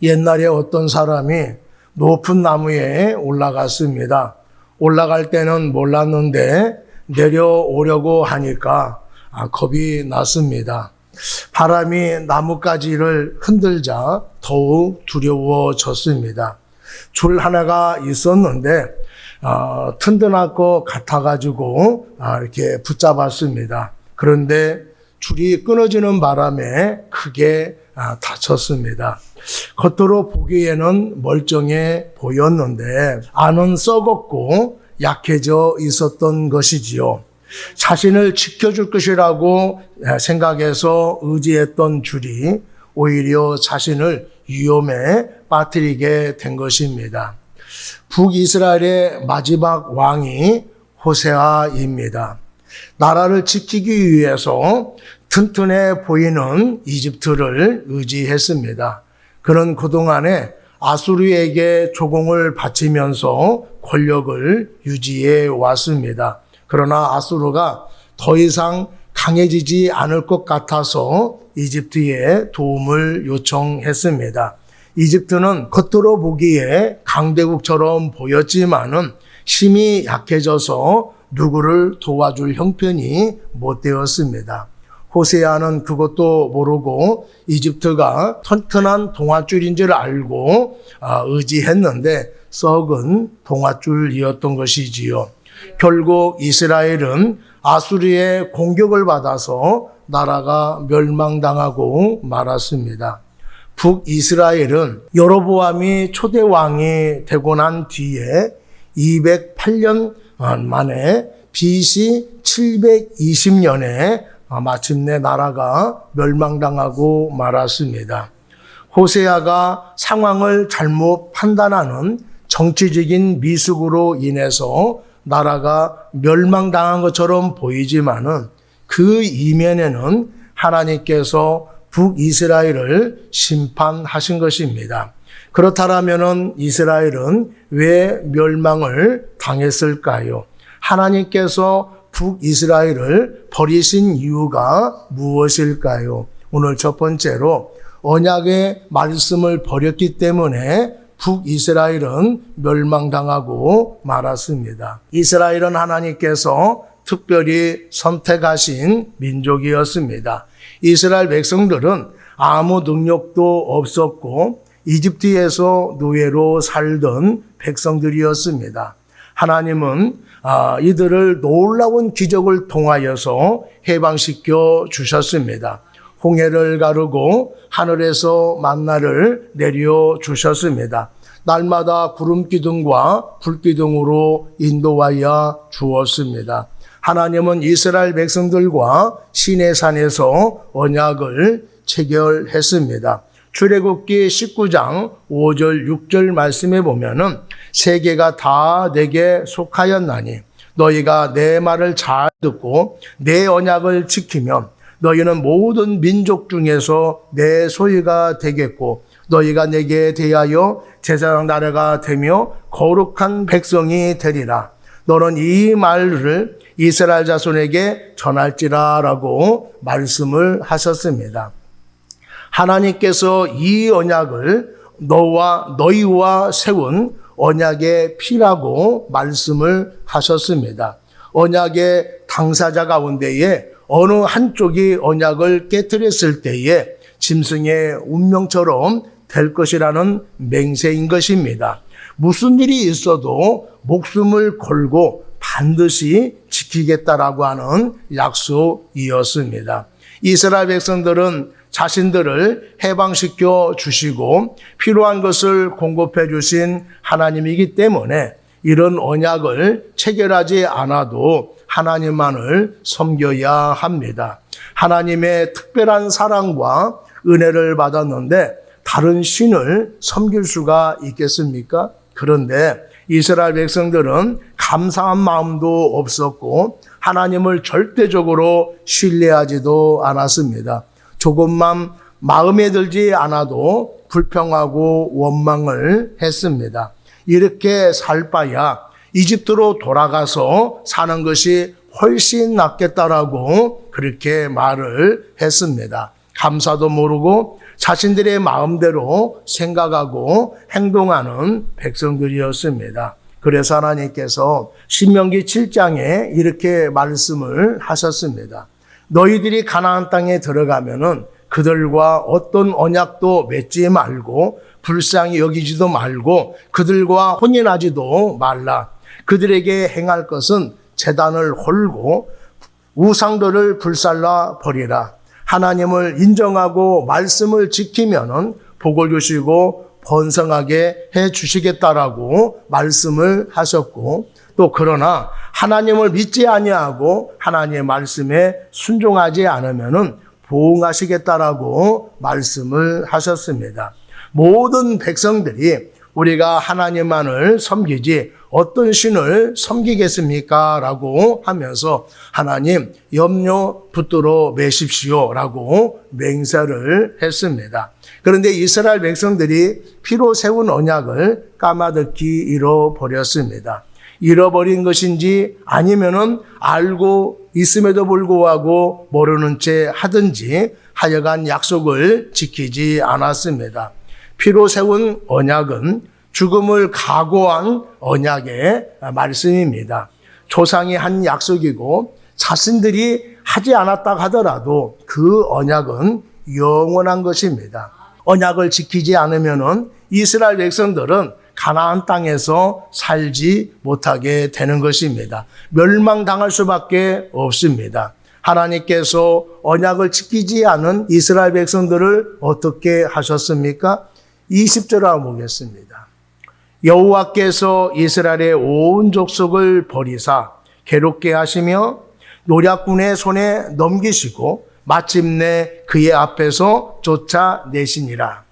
옛날에 어떤 사람이 높은 나무에 올라갔습니다. 올라갈 때는 몰랐는데 내려오려고 하니까 겁이 났습니다. 바람이 나뭇가지를 흔들자 더욱 두려워졌습니다. 줄 하나가 있었는데 튼튼할 것 같아가지고 이렇게 붙잡았습니다. 그런데 줄이 끊어지는 바람에 크게 다쳤습니다. 겉으로 보기에는 멀쩡해 보였는데 안은 썩었고 약해져 있었던 것이지요. 자신을 지켜줄 것이라고 생각해서 의지했던 줄이 오히려 자신을 위험에 빠뜨리게 된 것입니다. 북이스라엘의 마지막 왕이 호세아입니다. 나라를 지키기 위해서 튼튼해 보이는 이집트를 의지했습니다. 그는 그동안에 아수르에게 조공을 바치면서 권력을 유지해 왔습니다. 그러나 아수르가 더 이상 강해지지 않을 것 같아서 이집트에 도움을 요청했습니다. 이집트는 겉으로 보기에 강대국처럼 보였지만은 힘이 약해져서 누구를 도와줄 형편이 못 되었습니다. 호세아는 그것도 모르고 이집트가 튼튼한 동아줄인 줄 알고 의지했는데 썩은 동아줄이었던 것이지요. 결국 이스라엘은 아수르의 공격을 받아서 나라가 멸망당하고 말았습니다. 북이스라엘은 여로보암이 초대 왕이 되고 난 뒤에 208년 만에 BC 720년에 마침내 나라가 멸망당하고 말았습니다. 호세아가 상황을 잘못 판단하는 정치적인 미숙으로 인해서 나라가 멸망당한 것처럼 보이지만은 그 이면에는 하나님께서 북이스라엘을 심판하신 것입니다. 그렇다면은 이스라엘은 왜 멸망을 당했을까요? 하나님께서 북이스라엘을 버리신 이유가 무엇일까요? 오늘 첫 번째로 언약의 말씀을 버렸기 때문에 북이스라엘은 멸망당하고 말았습니다. 이스라엘은 하나님께서 특별히 선택하신 민족이었습니다. 이스라엘 백성들은 아무 능력도 없었고 이집트에서 노예로 살던 백성들이었습니다. 하나님은 이들을 놀라운 기적을 통하여서 해방시켜 주셨습니다. 홍해를 가르고 하늘에서 만나를 내려 주셨습니다. 날마다 구름 기둥과 불 기둥으로 인도하여 주었습니다. 하나님은 이스라엘 백성들과 시내산에서 언약을 체결했습니다. 출애굽기 19장 5절 6절 말씀에 보면은 세계가 다 내게 속하였나니 너희가 내 말을 잘 듣고 내 언약을 지키면 너희는 모든 민족 중에서 내 소유가 되겠고 너희가 내게 대하여 제사장 나라가 되며 거룩한 백성이 되리라. 너는 이 말을 이스라엘 자손에게 전할지라라고 말씀을 하셨습니다. 하나님께서 이 언약을 너희와 세운 언약의 피라고 말씀을 하셨습니다. 언약의 당사자 가운데에 어느 한쪽이 언약을 깨뜨렸을 때에 짐승의 운명처럼 될 것이라는 맹세인 것입니다. 무슨 일이 있어도 목숨을 걸고 반드시 지키겠다라고 하는 약속이었습니다. 이스라엘 백성들은 자신들을 해방시켜 주시고 필요한 것을 공급해 주신 하나님이기 때문에 이런 언약을 체결하지 않아도 하나님만을 섬겨야 합니다. 하나님의 특별한 사랑과 은혜를 받았는데 다른 신을 섬길 수가 있겠습니까? 그런데 이스라엘 백성들은 감사한 마음도 없었고 하나님을 절대적으로 신뢰하지도 않았습니다. 조금만 마음에 들지 않아도 불평하고 원망을 했습니다. 이렇게 살 바야 이집트로 돌아가서 사는 것이 훨씬 낫겠다라고 그렇게 말을 했습니다. 감사도 모르고 자신들의 마음대로 생각하고 행동하는 백성들이었습니다. 그래서 하나님께서 신명기 7장에 이렇게 말씀을 하셨습니다. 너희들이 가나안 땅에 들어가면은 그들과 어떤 언약도 맺지 말고 불쌍히 여기지도 말고 그들과 혼인하지도 말라. 그들에게 행할 것은 제단을 헐고 우상들을 불살라 버리라. 하나님을 인정하고 말씀을 지키면은 복을 주시고 번성하게 해 주시겠다라고 말씀을 하셨고, 또 그러나 하나님을 믿지 아니하고 하나님의 말씀에 순종하지 않으면은 보응하시겠다라고 말씀을 하셨습니다. 모든 백성들이 우리가 하나님만을 섬기지 어떤 신을 섬기겠습니까? 라고 하면서 하나님 염려 붙들어 매십시오 라고 맹세를 했습니다. 그런데 이스라엘 백성들이 피로 세운 언약을 까마득히 잃어버렸습니다. 잃어버린 것인지 아니면은 알고 있음에도 불구하고 모르는 채 하든지 하여간 약속을 지키지 않았습니다. 피로 세운 언약은 죽음을 각오한 언약의 말씀입니다. 조상이 한 약속이고 자신들이 하지 않았다 하더라도 그 언약은 영원한 것입니다. 언약을 지키지 않으면은 이스라엘 백성들은 가나안 땅에서 살지 못하게 되는 것입니다. 멸망당할 수밖에 없습니다. 하나님께서 언약을 지키지 않은 이스라엘 백성들을 어떻게 하셨습니까? 20절 한번 보겠습니다. 여호와께서 이스라엘의 온 족속을 버리사 괴롭게 하시며 노략군의 손에 넘기시고 마침내 그의 앞에서 쫓아내시니라.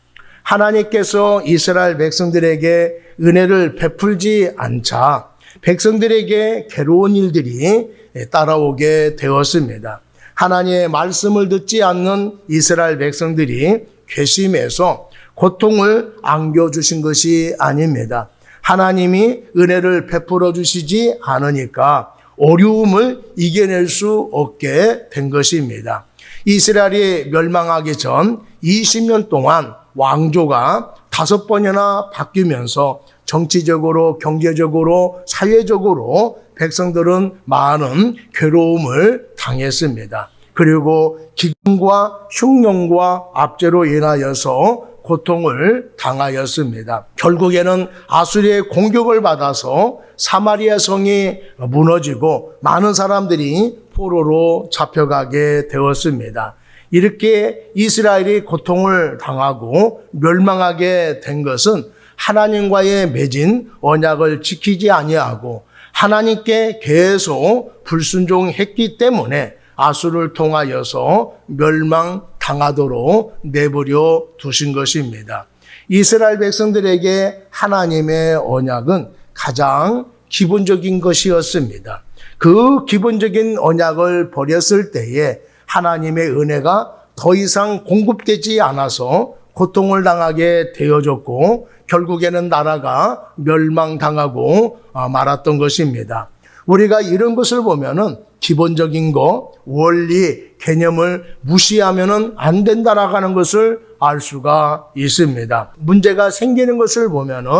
하나님께서 이스라엘 백성들에게 은혜를 베풀지 않자 백성들에게 괴로운 일들이 따라오게 되었습니다. 하나님의 말씀을 듣지 않는 이스라엘 백성들이 괘씸해서 고통을 안겨주신 것이 아닙니다. 하나님이 은혜를 베풀어 주시지 않으니까 어려움을 이겨낼 수 없게 된 것입니다. 이스라엘이 멸망하기 전 20년 동안 왕조가 5번이나 바뀌면서 정치적으로, 경제적으로, 사회적으로 백성들은 많은 괴로움을 당했습니다. 그리고 기근과 흉년과 압제로 인하여서 고통을 당하였습니다. 결국에는 아수리의 공격을 받아서 사마리아 성이 무너지고 많은 사람들이 포로로 잡혀가게 되었습니다. 이렇게 이스라엘이 고통을 당하고 멸망하게 된 것은 하나님과의 맺은 언약을 지키지 아니하고 하나님께 계속 불순종했기 때문에 아수를 통하여서 멸망당하도록 내버려 두신 것입니다. 이스라엘 백성들에게 하나님의 언약은 가장 기본적인 것이었습니다. 그 기본적인 언약을 버렸을 때에 하나님의 은혜가 더 이상 공급되지 않아서 고통을 당하게 되어졌고 결국에는 나라가 멸망당하고 말았던 것입니다. 우리가 이런 것을 보면은 기본적인 거, 원리, 개념을 무시하면은 안 된다라고 하는 것을 알 수가 있습니다. 문제가 생기는 것을 보면은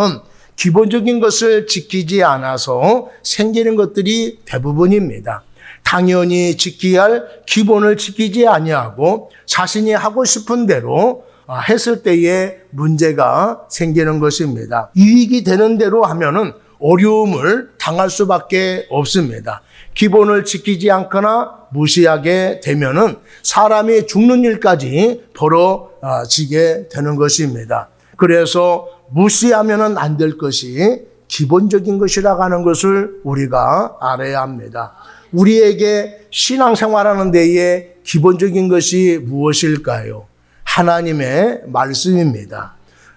기본적인 것을 지키지 않아서 생기는 것들이 대부분입니다. 당연히 지켜야 할 기본을 지키지 아니하고 자신이 하고 싶은 대로 했을 때에 문제가 생기는 것입니다. 이익이 되는 대로 하면은 어려움을 당할 수밖에 없습니다. 기본을 지키지 않거나 무시하게 되면은 사람이 죽는 일까지 벌어지게 되는 것입니다. 그래서 무시하면은 안 될 것이 기본적인 것이라고 하는 것을 우리가 알아야 합니다. 우리에게 신앙생활하는 데에 기본적인 것이 무엇일까요? 하나님의 말씀입니다.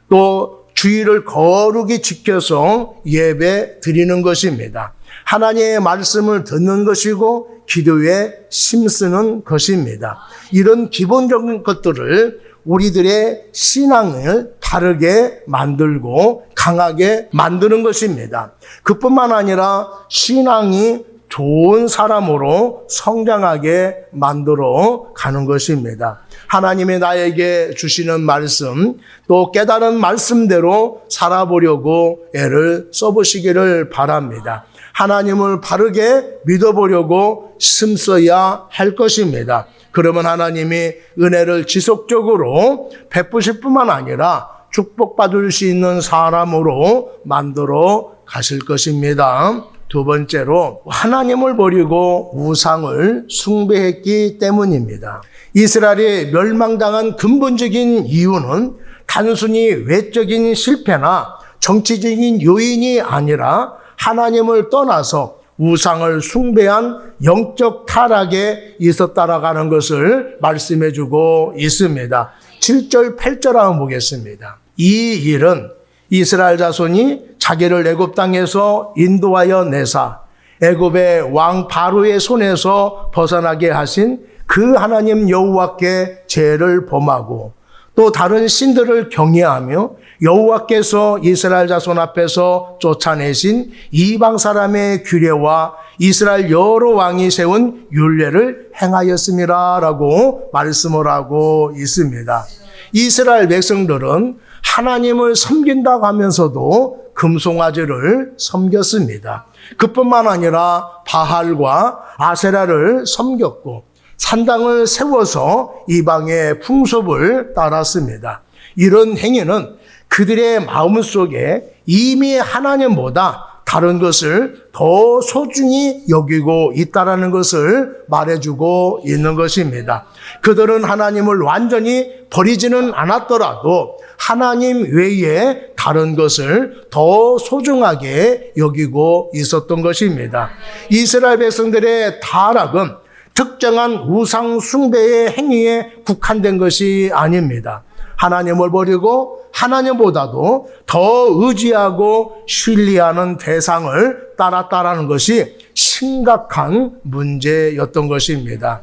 또 주의를 거룩히 지켜서 예배 드리는 것입니다. 하나님의 말씀을 듣는 것이고 기도에 힘쓰는 것입니다. 이런 기본적인 것들을 우리들의 신앙을 바르게 만들고 강하게 만드는 것입니다. 그뿐만 아니라 신앙이 좋은 사람으로 성장하게 만들어 가는 것입니다. 하나님이 나에게 주시는 말씀, 또 깨달은 말씀대로 살아보려고 애를 써보시기를 바랍니다. 하나님을 바르게 믿어보려고 힘써야 할 것입니다. 그러면 하나님이 은혜를 지속적으로 베푸실 뿐만 아니라 축복받을 수 있는 사람으로 만들어 가실 것입니다. 두 번째로 하나님을 버리고 우상을 숭배했기 때문입니다. 이스라엘이 멸망당한 근본적인 이유는 단순히 외적인 실패나 정치적인 요인이 아니라 하나님을 떠나서 우상을 숭배한 영적 타락에 있었다라고 하는 것을 말씀해 주고 있습니다. 7절, 8절 한번 보겠습니다. 이 일은 이스라엘 자손이 자기를 애굽 땅에서 인도하여 내사 애굽의 왕 바로의 손에서 벗어나게 하신 그 하나님 여호와께 죄를 범하고 또 다른 신들을 경외하며 여호와께서 이스라엘 자손 앞에서 쫓아내신 이방 사람의 규례와 이스라엘 여러 왕이 세운 율례를 행하였음이라라고 말씀을 하고 있습니다. 이스라엘 백성들은 하나님을 섬긴다고 하면서도 금송아지를 섬겼습니다. 그뿐만 아니라 바할과 아세라를 섬겼고 산당을 세워서 이방의 풍습을 따랐습니다. 이런 행위는 그들의 마음속에 이미 하나님보다 다른 것을 더 소중히 여기고 있다는 것을 말해주고 있는 것입니다. 그들은 하나님을 완전히 버리지는 않았더라도 하나님 외에 다른 것을 더 소중하게 여기고 있었던 것입니다. 이스라엘 백성들의 타락은 특정한 우상 숭배의 행위에 국한된 것이 아닙니다. 하나님을 버리고 하나님보다도 더 의지하고 신뢰하는 대상을 따랐다라는 것이 심각한 문제였던 것입니다.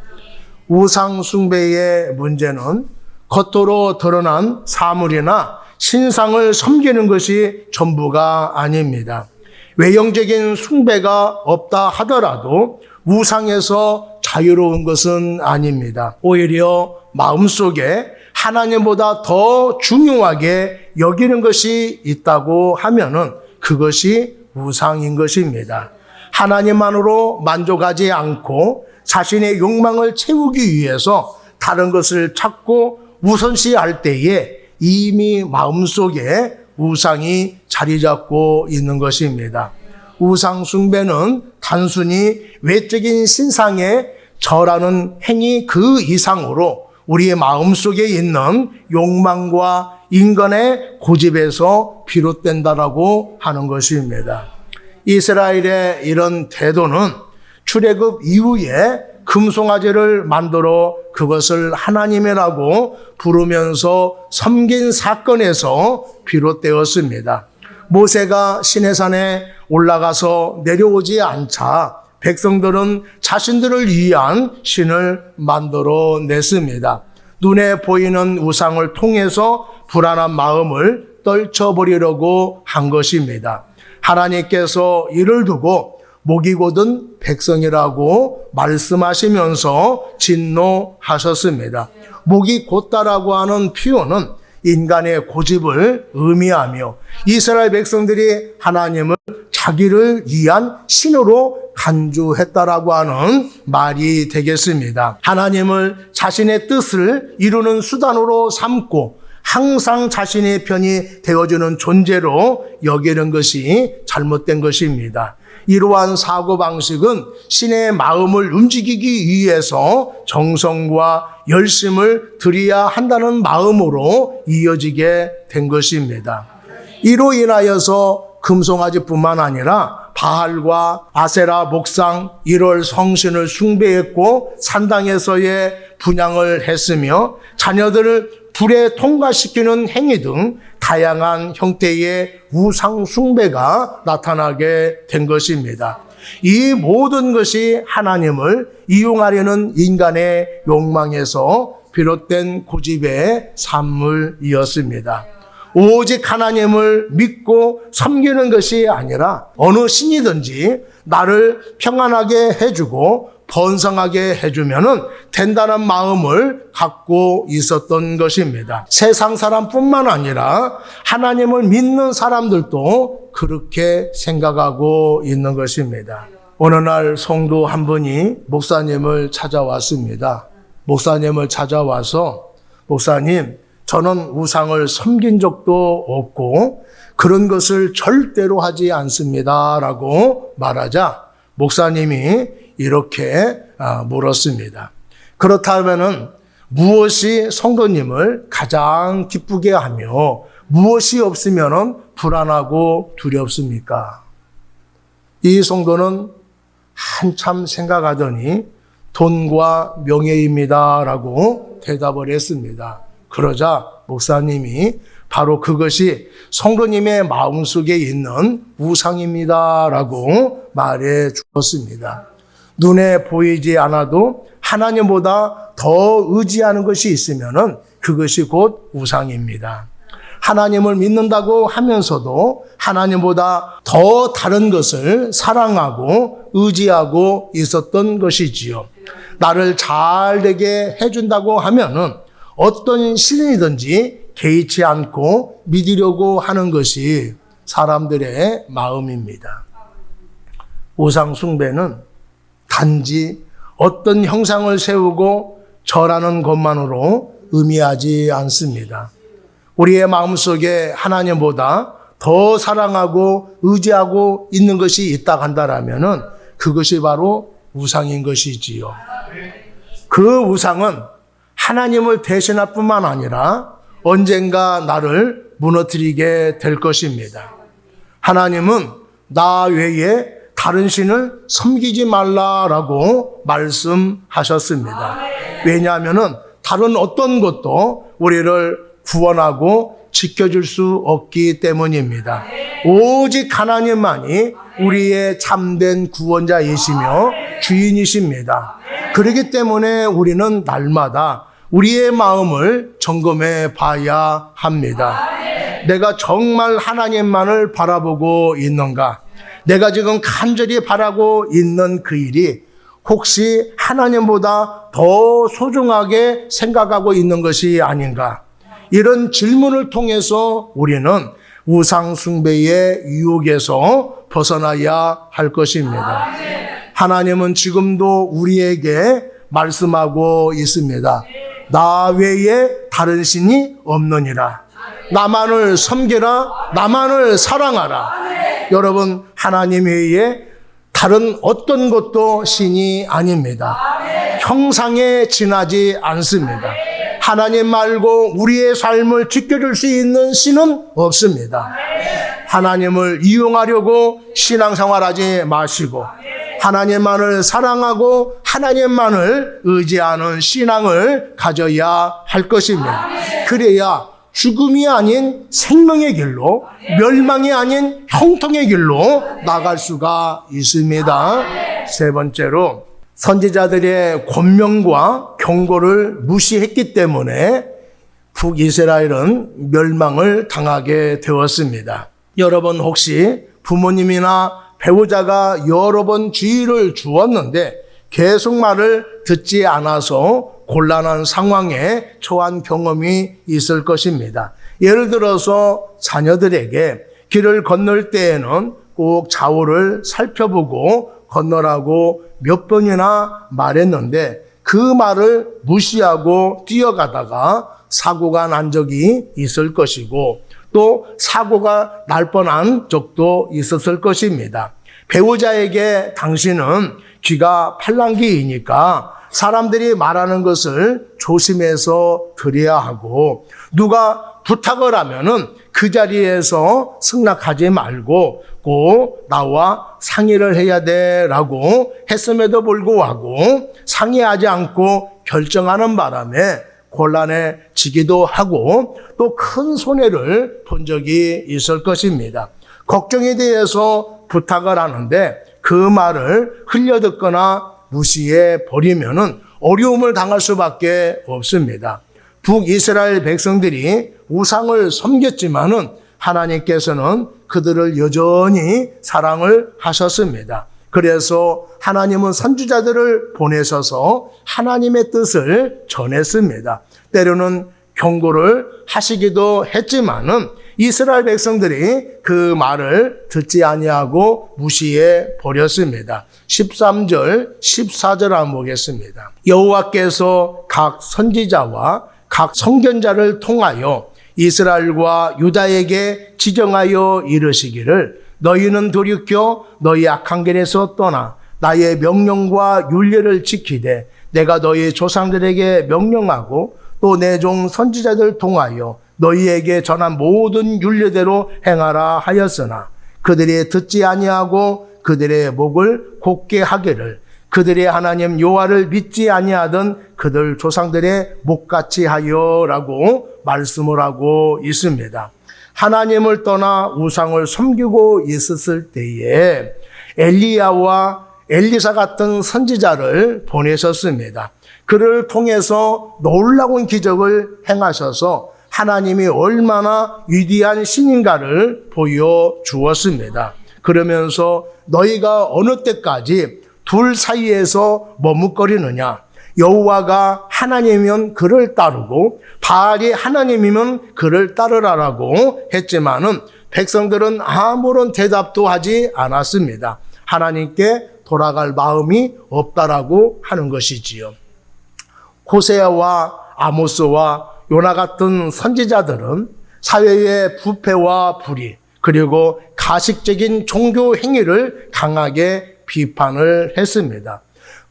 우상 숭배의 문제는 겉으로 드러난 사물이나 신상을 섬기는 것이 전부가 아닙니다. 외형적인 숭배가 없다 하더라도 우상에서 자유로운 것은 아닙니다. 오히려 마음속에 하나님보다 더 중요하게 여기는 것이 있다고 하면은 그것이 우상인 것입니다. 하나님만으로 만족하지 않고 자신의 욕망을 채우기 위해서 다른 것을 찾고 우선시할 때에 이미 마음속에 우상이 자리 잡고 있는 것입니다. 우상 숭배는 단순히 외적인 신상에 절하는 행위 그 이상으로 우리의 마음속에 있는 욕망과 인간의 고집에서 비롯된다라고 하는 것입니다. 이스라엘의 이런 태도는 출애굽 이후에 금송아지를 만들어 그것을 하나님이라고 부르면서 섬긴 사건에서 비롯되었습니다. 모세가 시내산에 올라가서 내려오지 않자 백성들은 자신들을 위한 신을 만들어 냈습니다. 눈에 보이는 우상을 통해서 불안한 마음을 떨쳐버리려고 한 것입니다. 하나님께서 이를 두고 목이 곧은 백성이라고 말씀하시면서 진노하셨습니다. 목이 곧다라고 하는 표현은 인간의 고집을 의미하며 이스라엘 백성들이 하나님을 자기를 위한 신으로 간주했다라고 하는 말이 되겠습니다. 하나님을 자신의 뜻을 이루는 수단으로 삼고 항상 자신의 편이 되어주는 존재로 여기는 것이 잘못된 것입니다. 이러한 사고방식은 신의 마음을 움직이기 위해서 정성과 열심을 들여야 한다는 마음으로 이어지게 된 것입니다. 이로 인하여서 금송아지뿐만 아니라 바알과 아세라 목상 1월 성신을 숭배했고 산당에서의 분향을 했으며 자녀들을 불에 통과시키는 행위 등 다양한 형태의 우상 숭배가 나타나게 된 것입니다. 이 모든 것이 하나님을 이용하려는 인간의 욕망에서 비롯된 고집의 산물이었습니다. 오직 하나님을 믿고 섬기는 것이 아니라 어느 신이든지 나를 평안하게 해주고 번성하게 해주면은 된다는 마음을 갖고 있었던 것입니다. 세상 사람뿐만 아니라 하나님을 믿는 사람들도 그렇게 생각하고 있는 것입니다. 어느 날 성도 한 분이 목사님을 찾아왔습니다. 목사님을 찾아와서 목사님, 저는 우상을 섬긴 적도 없고 그런 것을 절대로 하지 않습니다 라고 말하자 목사님이 이렇게 물었습니다. 그렇다면은 무엇이 성도님을 가장 기쁘게 하며 무엇이 없으면은 불안하고 두렵습니까? 이 성도는 한참 생각하더니 돈과 명예입니다 라고 대답을 했습니다. 그러자 목사님이 바로 그것이 성도님의 마음속에 있는 우상입니다 라고 말해 주었습니다. 눈에 보이지 않아도 하나님보다 더 의지하는 것이 있으면은 그것이 곧 우상입니다. 하나님을 믿는다고 하면서도 하나님보다 더 다른 것을 사랑하고 의지하고 있었던 것이지요. 나를 잘 되게 해준다고 하면은 어떤 신이든지 개의치 않고 믿으려고 하는 것이 사람들의 마음입니다. 우상 숭배는 단지 어떤 형상을 세우고 절하는 것만으로 의미하지 않습니다. 우리의 마음속에 하나님보다 더 사랑하고 의지하고 있는 것이 있다 한다라면은 그것이 바로 우상인 것이지요. 그 우상은 하나님을 대신할 뿐만 아니라 언젠가 나를 무너뜨리게 될 것입니다. 하나님은 나 외에 다른 신을 섬기지 말라라고 말씀하셨습니다. 왜냐하면은 다른 어떤 것도 우리를 구원하고 지켜줄 수 없기 때문입니다. 오직 하나님만이 우리의 참된 구원자이시며 주인이십니다. 그렇기 때문에 우리는 날마다 우리의 마음을 점검해 봐야 합니다. 내가 정말 하나님만을 바라보고 있는가? 내가 지금 간절히 바라고 있는 그 일이 혹시 하나님보다 더 소중하게 생각하고 있는 것이 아닌가? 이런 질문을 통해서 우리는 우상 숭배의 유혹에서 벗어나야 할 것입니다. 하나님은 지금도 우리에게 말씀하고 있습니다. 나 외에 다른 신이 없느니라. 나만을 섬기라. 나만을 사랑하라. 여러분, 하나님 외에 다른 어떤 것도 신이 아닙니다. 형상에 지나지 않습니다. 하나님 말고 우리의 삶을 지켜줄 수 있는 신은 없습니다. 하나님을 이용하려고 신앙생활하지 마시고 하나님만을 사랑하고 하나님만을 의지하는 신앙을 가져야 할 것입니다. 그래야 죽음이 아닌 생명의 길로, 멸망이 아닌 형통의 길로 나갈 수가 있습니다. 세 번째로 선지자들의 권면과 경고를 무시했기 때문에 북이스라엘은 멸망을 당하게 되었습니다. 여러분, 혹시 부모님이나 배우자가 여러 번 주의를 주었는데 계속 말을 듣지 않아서 곤란한 상황에 처한 경험이 있을 것입니다. 예를 들어서 자녀들에게 길을 건널 때에는 꼭 좌우를 살펴보고 건너라고 몇 번이나 말했는데 그 말을 무시하고 뛰어가다가 사고가 난 적이 있을 것이고 또 사고가 날 뻔한 적도 있었을 것입니다. 배우자에게 당신은 귀가 팔랑귀이니까 사람들이 말하는 것을 조심해서 들어야 하고 누가 부탁을 하면은 그 자리에서 승낙하지 말고 꼭 나와 상의를 해야 돼라고 했음에도 불구하고 상의하지 않고 결정하는 바람에 곤란해지기도 하고 또 큰 손해를 본 적이 있을 것입니다. 걱정에 대해서 부탁을 하는데 그 말을 흘려듣거나 무시해 버리면은 어려움을 당할 수밖에 없습니다. 북이스라엘 백성들이 우상을 섬겼지만은 하나님께서는 그들을 여전히 사랑을 하셨습니다. 그래서 하나님은 선지자들을 보내셔서 하나님의 뜻을 전했습니다. 때로는 경고를 하시기도 했지만은 이스라엘 백성들이 그 말을 듣지 아니하고 무시해 버렸습니다. 13절, 14절 한번 보겠습니다. 여호와께서 각 선지자와 각 선견자를 통하여 이스라엘과 유다에게 지정하여 이르시기를 너희는 돌이켜 너희 악한 길에서 떠나 나의 명령과 율례를 지키되 내가 너희 조상들에게 명령하고 또 내 종 선지자들 통하여 너희에게 전한 모든 율례대로 행하라 하였으나 그들이 듣지 아니하고 그들의 목을 곧게 하기를 그들의 하나님 여호와를 믿지 아니하던 그들 조상들의 목같이 하여라고 말씀을 하고 있습니다. 하나님을 떠나 우상을 섬기고 있었을 때에 엘리야와 엘리사 같은 선지자를 보내셨습니다. 그를 통해서 놀라운 기적을 행하셔서 하나님이 얼마나 위대한 신인가를 보여주었습니다. 그러면서 너희가 어느 때까지 둘 사이에서 머뭇거리느냐? 여호와가 하나님이면 그를 따르고 바알이 하나님이면 그를 따르라라고 했지만은 백성들은 아무런 대답도 하지 않았습니다. 하나님께 돌아갈 마음이 없다라고 하는 것이지요. 호세아와 아모스와 요나 같은 선지자들은 사회의 부패와 불의 그리고 가식적인 종교 행위를 강하게 비판을 했습니다.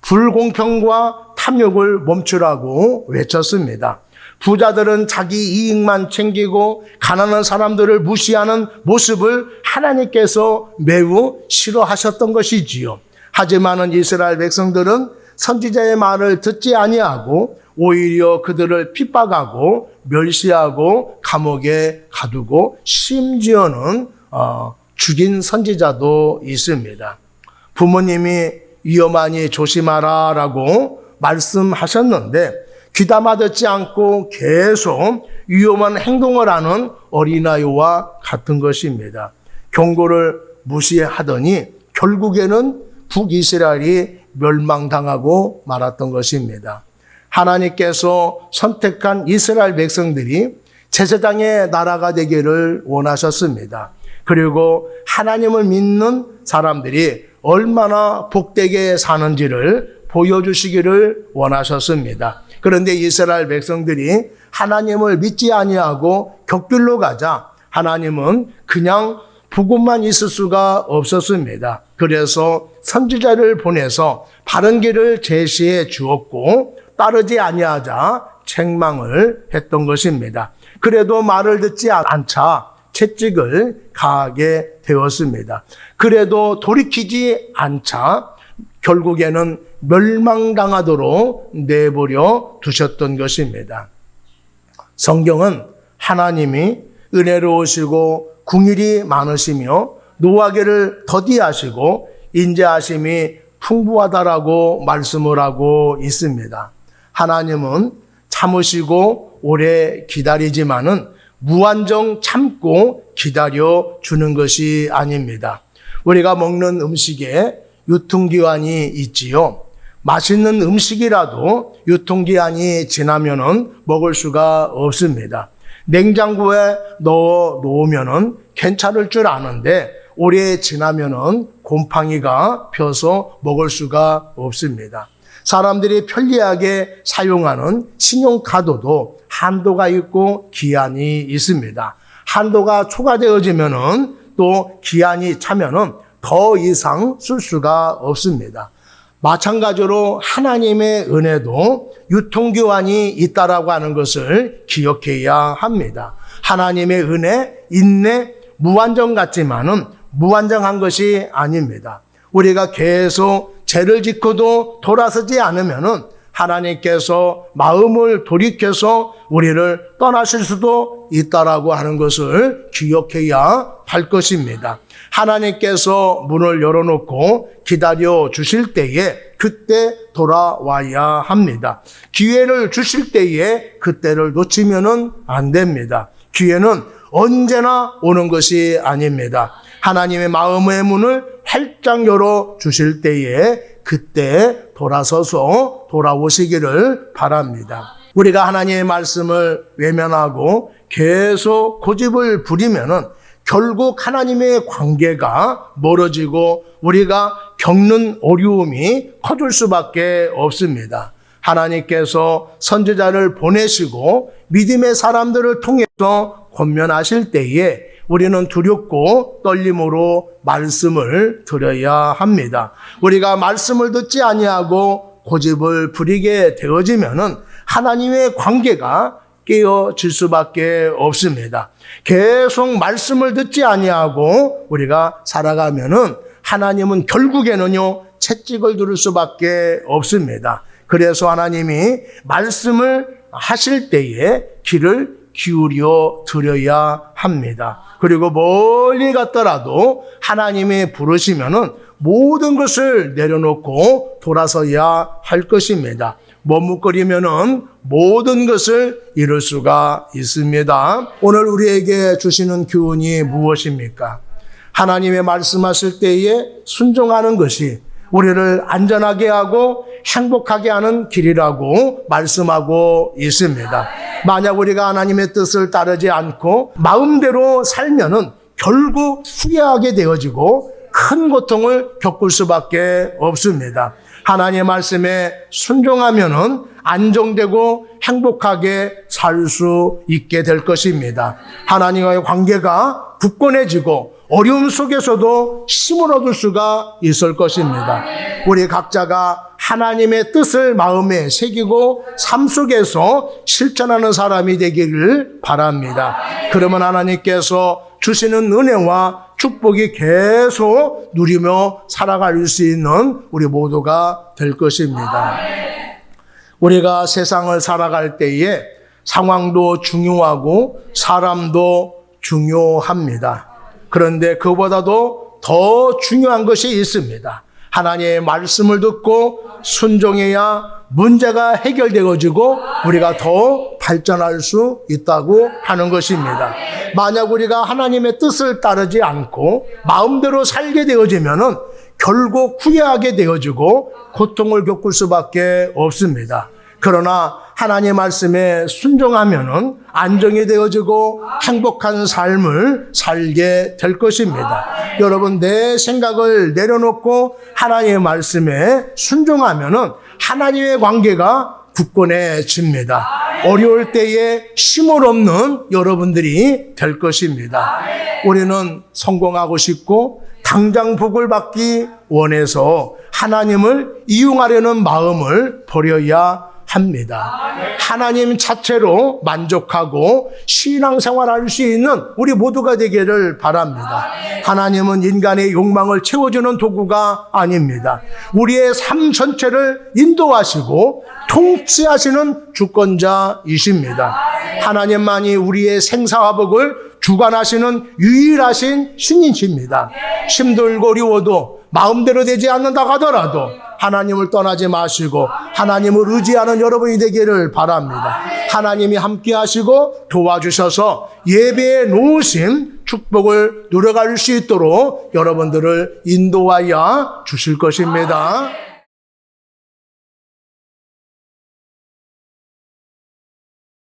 불공평과 탐욕을 멈추라고 외쳤습니다. 부자들은 자기 이익만 챙기고 가난한 사람들을 무시하는 모습을 하나님께서 매우 싫어하셨던 것이지요. 하지만은 이스라엘 백성들은 선지자의 말을 듣지 아니하고 오히려 그들을 핍박하고 멸시하고 감옥에 가두고 심지어는 죽인 선지자도 있습니다. 부모님이 위험하니 조심하라라고 말씀하셨는데 귀담아 듣지 않고 계속 위험한 행동을 하는 어린아이와 같은 것입니다. 경고를 무시하더니 결국에는 북이스라엘이 멸망당하고 말았던 것입니다. 하나님께서 선택한 이스라엘 백성들이 제사장의 나라가 되기를 원하셨습니다. 그리고 하나님을 믿는 사람들이 얼마나 복되게 사는지를 보여주시기를 원하셨습니다. 그런데 이스라엘 백성들이 하나님을 믿지 아니하고 격들로 가자 하나님은 그냥 보고만 있을 수가 없었습니다. 그래서 선지자를 보내서 바른 길을 제시해 주었고 따르지 아니하자 책망을 했던 것입니다. 그래도 말을 듣지 않자 채찍을 가하게 되었습니다. 그래도 돌이키지 않자 결국에는 멸망당하도록 내버려 두셨던 것입니다. 성경은 하나님이 은혜로우시고 긍휼이 많으시며 노하기를 더디하시고 인자하심이 풍부하다라고 말씀을 하고 있습니다. 하나님은 참으시고 오래 기다리지만은 무한정 참고 기다려 주는 것이 아닙니다. 우리가 먹는 음식에 유통기한이 있지요. 맛있는 음식이라도 유통기한이 지나면은 먹을 수가 없습니다. 냉장고에 넣어 놓으면은 괜찮을 줄 아는데 오래 지나면은 곰팡이가 펴서 먹을 수가 없습니다. 사람들이 편리하게 사용하는 신용카드도 한도가 있고 기한이 있습니다. 한도가 초과되어지면은 또 기한이 차면은 더 이상 쓸 수가 없습니다. 마찬가지로 하나님의 은혜도 유통기한이 있다라고 하는 것을 기억해야 합니다. 하나님의 은혜, 인내, 무한정 같지만은 무한정한 것이 아닙니다. 우리가 계속 죄를 짓고도 돌아서지 않으면은 하나님께서 마음을 돌이켜서 우리를 떠나실 수도 있다라고 하는 것을 기억해야 할 것입니다. 하나님께서 문을 열어놓고 기다려 주실 때에 그때 돌아와야 합니다. 기회를 주실 때에 그때를 놓치면은 안 됩니다. 기회는 언제나 오는 것이 아닙니다. 하나님의 마음의 문을 활짝 열어 주실 때에 그때 돌아서서 돌아오시기를 바랍니다. 우리가 하나님의 말씀을 외면하고 계속 고집을 부리면은 결국 하나님의 관계가 멀어지고 우리가 겪는 어려움이 커질 수밖에 없습니다. 하나님께서 선지자를 보내시고 믿음의 사람들을 통해서 권면하실 때에 우리는 두렵고 떨림으로 말씀을 들어야 합니다. 우리가 말씀을 듣지 아니하고 고집을 부리게 되어지면은 하나님의 관계가 깨어질 수밖에 없습니다. 계속 말씀을 듣지 아니하고 우리가 살아가면은 하나님은 결국에는요 채찍을 들을 수밖에 없습니다. 그래서 하나님이 말씀을 하실 때에 귀를 기울여 드려야 합니다. 그리고 멀리 갔더라도 하나님이 부르시면은 모든 것을 내려놓고 돌아서야 할 것입니다. 머뭇거리면은 모든 것을 이룰 수가 있습니다. 오늘 우리에게 주시는 교훈이 무엇입니까? 하나님의 말씀하실 때에 순종하는 것이 우리를 안전하게 하고 행복하게 하는 길이라고 말씀하고 있습니다. 만약 우리가 하나님의 뜻을 따르지 않고 마음대로 살면은 결국 후회하게 되어지고 큰 고통을 겪을 수밖에 없습니다. 하나님의 말씀에 순종하면은 안정되고 행복하게 살 수 있게 될 것입니다. 하나님과의 관계가 굳건해지고 어려움 속에서도 힘을 얻을 수가 있을 것입니다. 우리 각자가 하나님의 뜻을 마음에 새기고 삶 속에서 실천하는 사람이 되기를 바랍니다. 그러면 하나님께서 주시는 은혜와 축복이 계속 누리며 살아갈 수 있는 우리 모두가 될 것입니다. 우리가 세상을 살아갈 때에 상황도 중요하고 사람도 중요합니다. 그런데 그보다도 더 중요한 것이 있습니다. 하나님의 말씀을 듣고 순종해야 문제가 해결되어지고 우리가 더 발전할 수 있다고 하는 것입니다. 만약 우리가 하나님의 뜻을 따르지 않고 마음대로 살게 되어지면은 결국 후회하게 되어지고 고통을 겪을 수밖에 없습니다. 그러나 하나님의 말씀에 순종하면은 안정이 되어지고 행복한 삶을 살게 될 것입니다. 여러분, 내 생각을 내려놓고 하나님의 말씀에 순종하면은 하나님의 관계가 굳건해집니다. 어려울 때에 힘을 없는 여러분들이 될 것입니다. 우리는 성공하고 싶고 당장 복을 받기 원해서 하나님을 이용하려는 마음을 버려야 합니다. 하나님 자체로 만족하고 신앙생활할 수 있는 우리 모두가 되기를 바랍니다. 하나님은 인간의 욕망을 채워주는 도구가 아닙니다. 우리의 삶 전체를 인도하시고 통치하시는 주권자이십니다. 하나님만이 우리의 생사화복을 주관하시는 유일하신 신이십니다. 힘들고 어려워도 마음대로 되지 않는다 하더라도 하나님을 떠나지 마시고 하나님을 의지하는 여러분이 되기를 바랍니다. 하나님이 함께 하시고 도와주셔서 예배에 놓으신 축복을 누려갈 수 있도록 여러분들을 인도하여 주실 것입니다.